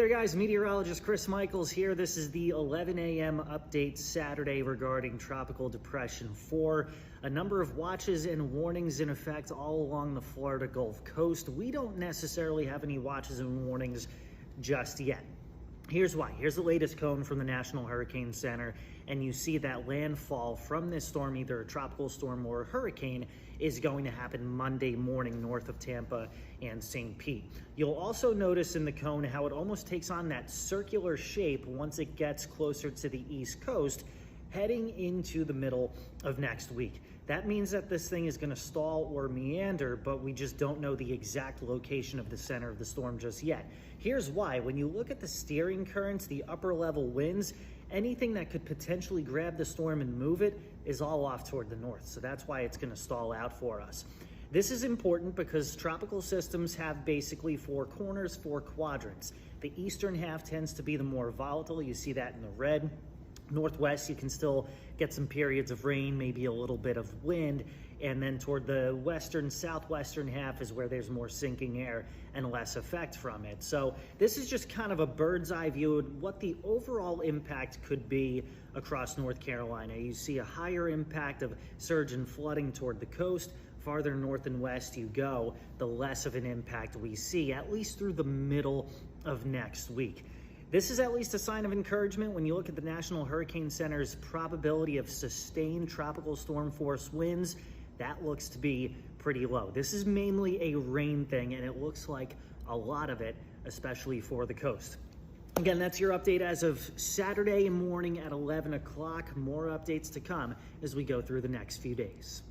Hey guys, meteorologist Chris Michaels here. This is the 11 a.m. update Saturday regarding Tropical Depression 4. A number of watches and warnings in effect all along the Florida Gulf Coast. We don't necessarily have any watches and warnings just yet. Here's why. Here's the latest cone from the National Hurricane Center, and you see that landfall from this storm, either a tropical storm or a hurricane, is going to happen Monday morning north of Tampa and St. Pete. You'll also notice in the cone how it almost takes on that circular shape once it gets closer to the East Coast, heading into the middle of next week. That means that this thing is going to stall or meander, but we just don't know the exact location of the center of the storm just yet. Here's why. When you look at the steering currents, the upper level winds, anything that could potentially grab the storm and move it is all off toward the north. So that's why it's going to stall out for us. This is important because tropical systems have basically four corners, four quadrants. The eastern half tends to be the more volatile. You see that in the red. Northwest, you can still get some periods of rain, maybe a little bit of wind, and then toward the western, southwestern half is where there's more sinking air and less effect from it. So this is just kind of a bird's eye view of what the overall impact could be across North Carolina. You see a higher impact of surge and flooding toward the coast. Farther north and west you go, the less of an impact we see, at least through the middle of next week. This is at least a sign of encouragement when you look at the National Hurricane Center's probability of sustained tropical storm force winds. That looks to be pretty low. This is mainly a rain thing, and it looks like a lot of it, especially for the coast. Again, that's your update as of Saturday morning at 11 o'clock. More updates to come as we go through the next few days.